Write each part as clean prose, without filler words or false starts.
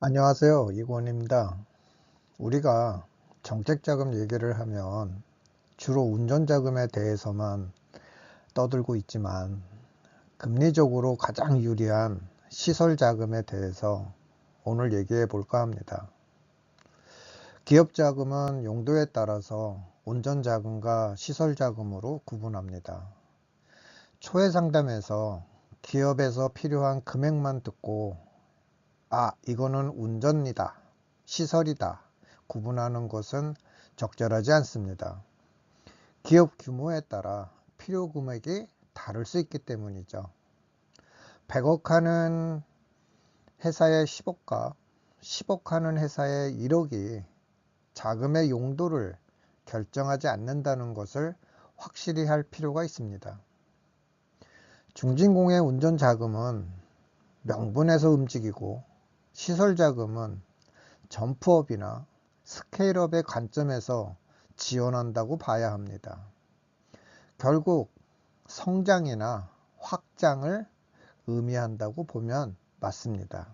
안녕하세요. 이건입니다. 우리가 정책자금 얘기를 하면 주로 운전자금에 대해서만 떠들고 있지만 금리적으로 가장 유리한 시설자금에 대해서 오늘 얘기해 볼까 합니다. 기업자금은 용도에 따라서 운전자금과 시설자금으로 구분합니다. 초회 상담에서 기업에서 필요한 금액만 듣고 이거는 운전이다, 시설이다 구분하는 것은 적절하지 않습니다. 기업 규모에 따라 필요 금액이 다를 수 있기 때문이죠. 100억 하는 회사의 10억과 10억 하는 회사의 1억이 자금의 용도를 결정하지 않는다는 것을 확실히 할 필요가 있습니다. 중진공의 운전자금은 명분에서 움직이고 시설자금은 점프업이나 스케일업의 관점에서 지원한다고 봐야 합니다. 결국 성장이나 확장을 의미한다고 보면 맞습니다.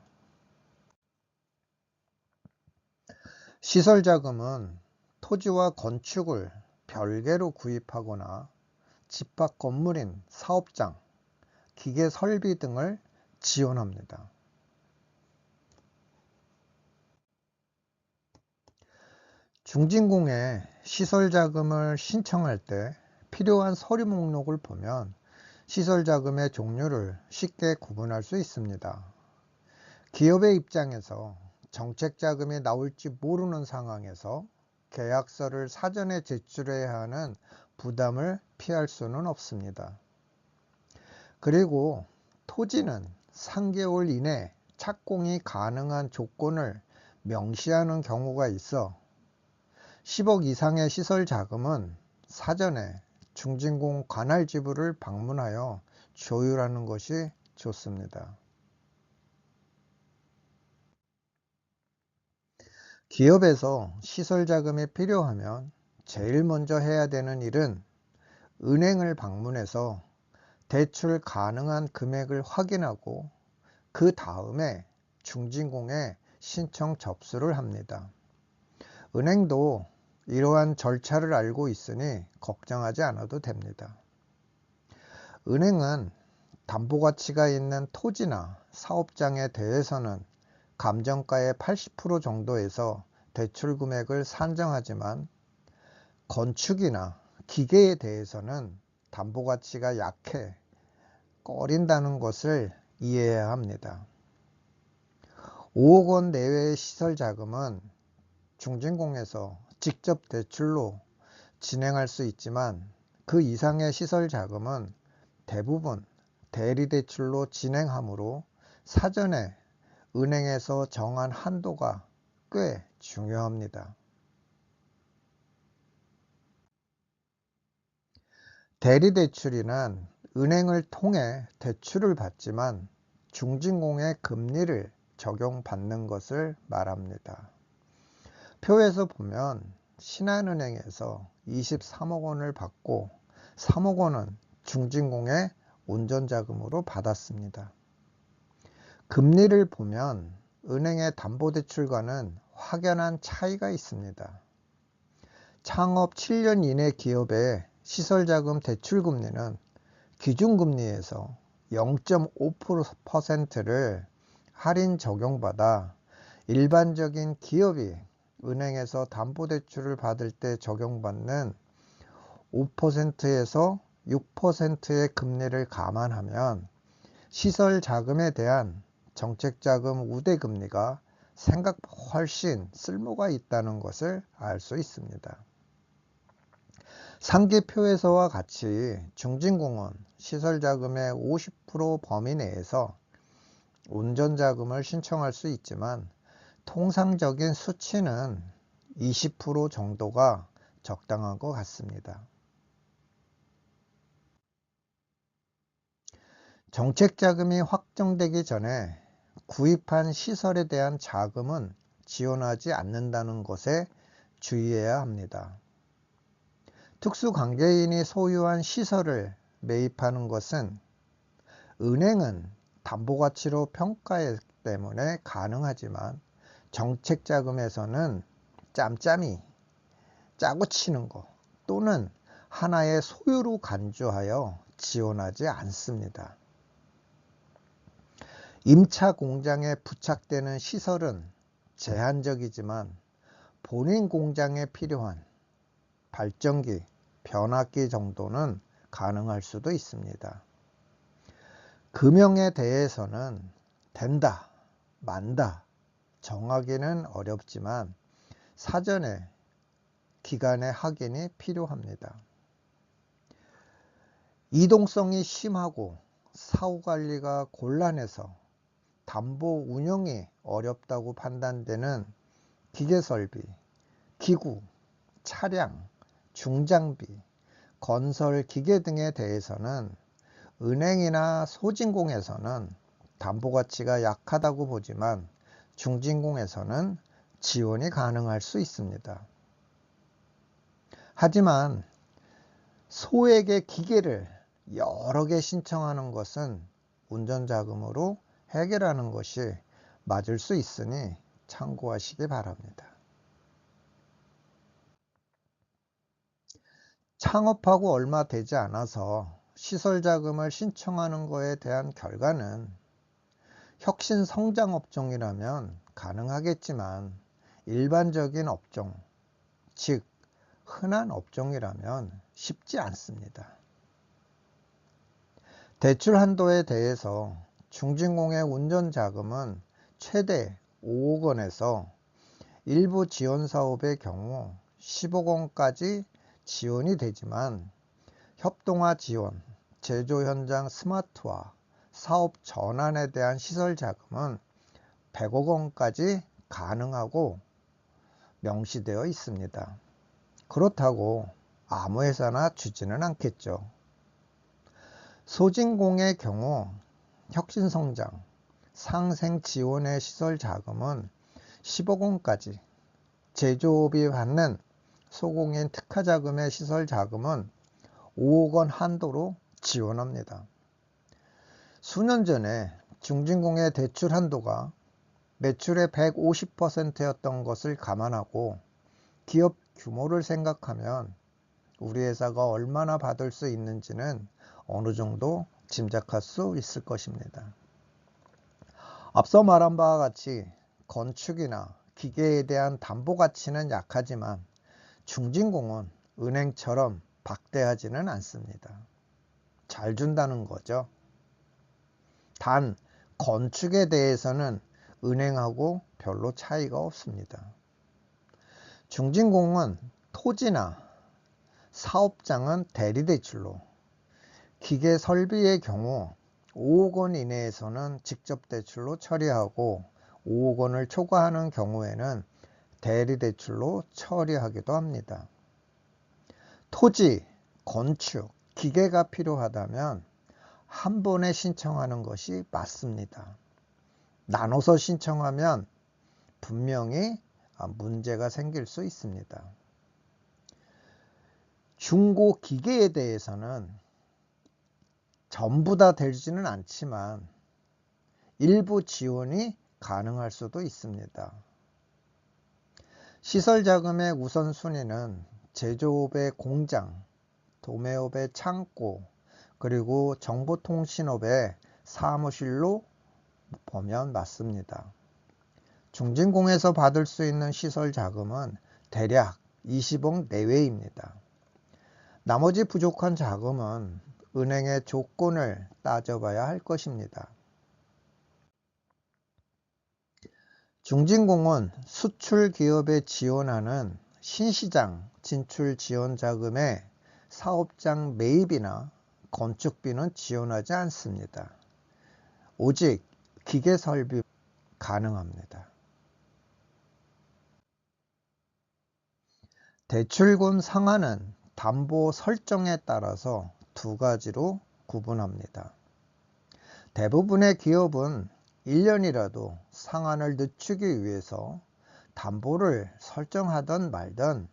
시설자금은 토지와 건축을 별개로 구입하거나 집합 건물인 사업장, 기계 설비 등을 지원합니다. 중진공에 시설자금을 신청할 때 필요한 서류 목록을 보면 시설자금의 종류를 쉽게 구분할 수 있습니다. 기업의 입장에서 정책자금이 나올지 모르는 상황에서 계약서를 사전에 제출해야 하는 부담을 피할 수는 없습니다. 그리고 토지는 3개월 이내 착공이 가능한 조건을 명시하는 경우가 있어 10억 이상의 시설 자금은 사전에 중진공 관할 지부를 방문하여 조율하는 것이 좋습니다. 기업에서 시설 자금이 필요하면 제일 먼저 해야 되는 일은 은행을 방문해서 대출 가능한 금액을 확인하고 그 다음에 중진공에 신청 접수를 합니다. 은행도 이러한 절차를 알고 있으니 걱정하지 않아도 됩니다. 은행은 담보가치가 있는 토지나 사업장에 대해서는 감정가의 80% 정도에서 대출 금액을 산정하지만 건축이나 기계에 대해서는 담보가치가 약해 꺼린다는 것을 이해해야 합니다. 5억 원 내외의 시설 자금은 중진공에서 직접 대출로 진행할 수 있지만 그 이상의 시설 자금은 대부분 대리대출로 진행하므로 사전에 은행에서 정한 한도가 꽤 중요합니다. 대리대출이란 은행을 통해 대출을 받지만 중진공의 금리를 적용받는 것을 말합니다. 표에서 보면 신한은행에서 23억 원을 받고 3억 원은 중진공의 운전자금으로 받았습니다. 금리를 보면 은행의 담보대출과는 확연한 차이가 있습니다. 창업 7년 이내 기업의 시설자금 대출금리는 기준금리에서 0.5%를 할인 적용받아 일반적인 기업이 은행에서 담보대출을 받을 때 적용받는 5%에서 6%의 금리를 감안하면 시설자금에 대한 정책자금 우대금리가 생각보다 훨씬 쓸모가 있다는 것을 알 수 있습니다. 상계표에서와 같이 중진공은 시설자금의 50% 범위 내에서 운전자금을 신청할 수 있지만 통상적인 수치는 20% 정도가 적당한 것 같습니다. 정책자금이 확정되기 전에 구입한 시설에 대한 자금은 지원하지 않는다는 것에 주의해야 합니다. 특수관계인이 소유한 시설을 매입하는 것은 은행은 담보가치로 평가하기 때문에 가능하지만 정책자금에서는 짬짬이 짜고 치는 거 또는 하나의 소유로 간주하여 지원하지 않습니다. 임차 공장에 부착되는 시설은 제한적이지만 본인 공장에 필요한 발전기, 변압기 정도는 가능할 수도 있습니다. 금형에 대해서는 된다, 만다 정하기는 어렵지만 사전에 기간의 확인이 필요합니다. 이동성이 심하고 사후관리가 곤란해서 담보 운영이 어렵다고 판단되는 기계설비, 기구, 차량, 중장비, 건설 기계 등에 대해서는 은행이나 소진공에서는 담보가치가 약하다고 보지만 중진공에서는 지원이 가능할 수 있습니다. 하지만 소액의 기계를 여러 개 신청하는 것은 운전자금으로 해결하는 것이 맞을 수 있으니 참고하시기 바랍니다. 창업하고 얼마 되지 않아서 시설자금을 신청하는 것에 대한 결과는 혁신 성장 업종이라면 가능하겠지만 일반적인 업종, 즉 흔한 업종이라면 쉽지 않습니다. 대출 한도에 대해서 중진공의 운전자금은 최대 5억 원에서 일부 지원사업의 경우 10억 원까지 지원이 되지만 협동화 지원, 제조 현장 스마트화, 사업 전환에 대한 시설 자금은 100억 원까지 가능하고 명시되어 있습니다. 그렇다고 아무 회사나 주지는 않겠죠. 소진공의 경우 혁신성장, 상생지원의 시설 자금은 10억 원까지, 제조업이 받는 소공인 특화자금의 시설 자금은 5억 원 한도로 지원합니다. 수년 전에 중진공의 대출 한도가 매출의 150%였던 것을 감안하고 기업 규모를 생각하면 우리 회사가 얼마나 받을 수 있는지는 어느 정도 짐작할 수 있을 것입니다. 앞서 말한 바와 같이 건축이나 기계에 대한 담보 가치는 약하지만 중진공은 은행처럼 박대하지는 않습니다. 잘 준다는 거죠. 단 건축에 대해서는 은행하고 별로 차이가 없습니다. 중진공은 토지나 사업장은 대리대출로, 기계 설비의 경우 5억 원 이내에서는 직접 대출로 처리하고 5억 원을 초과하는 경우에는 대리대출로 처리하기도 합니다. 토지, 건축, 기계가 필요하다면 한 번에 신청하는 것이 맞습니다. 나눠서 신청하면 분명히 문제가 생길 수 있습니다. 중고 기계에 대해서는 전부 다 되지는 않지만 일부 지원이 가능할 수도 있습니다. 시설자금의 우선순위는 제조업의 공장, 도매업의 창고, 그리고 정보통신업의 사무실로 보면 맞습니다. 중진공에서 받을 수 있는 시설자금은 대략 20억 내외입니다. 나머지 부족한 자금은 은행의 조건을 따져봐야 할 것입니다. 중진공은 수출 기업에 지원하는 신시장 진출 지원 자금에 사업장 매입이나 건축비는 지원하지 않습니다. 오직 기계 설비 가능합니다. 대출금 상한은 담보 설정에 따라서 두 가지로 구분합니다. 대부분의 기업은 1년이라도 상한을 늦추기 위해서 담보를 설정하든 말든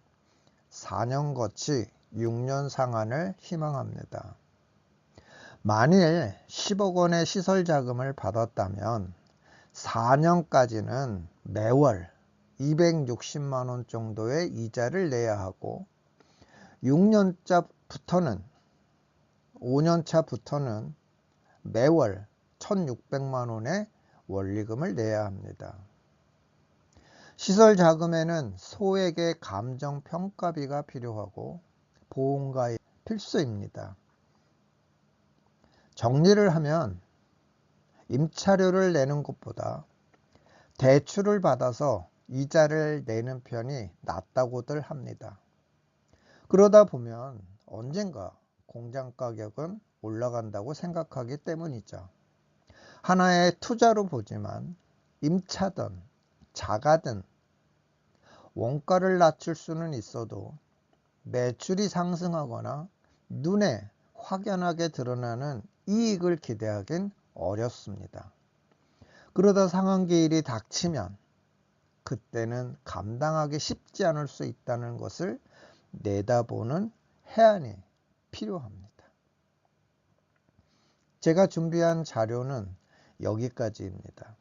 4년 거치 6년 상한을 희망합니다. 만일 10억 원의 시설 자금을 받았다면 4년까지는 매월 260만 원 정도의 이자를 내야 하고 6년차부터는 5년차부터는 매월 1,600만 원의 원리금을 내야 합니다. 시설 자금에는 소액의 감정평가비가 필요하고 보험가입 필수입니다. 정리를 하면 임차료를 내는 것보다 대출을 받아서 이자를 내는 편이 낫다고들 합니다. 그러다 보면 언젠가 공장 가격은 올라간다고 생각하기 때문이죠. 하나의 투자로 보지만 임차든 자가든 원가를 낮출 수는 있어도 매출이 상승하거나 눈에 확연하게 드러나는 이익을 기대하긴 어렵습니다. 그러다 상한기일이 닥치면 그때는 감당하기 쉽지 않을 수 있다는 것을 내다보는 해안이 필요합니다. 제가 준비한 자료는 여기까지입니다.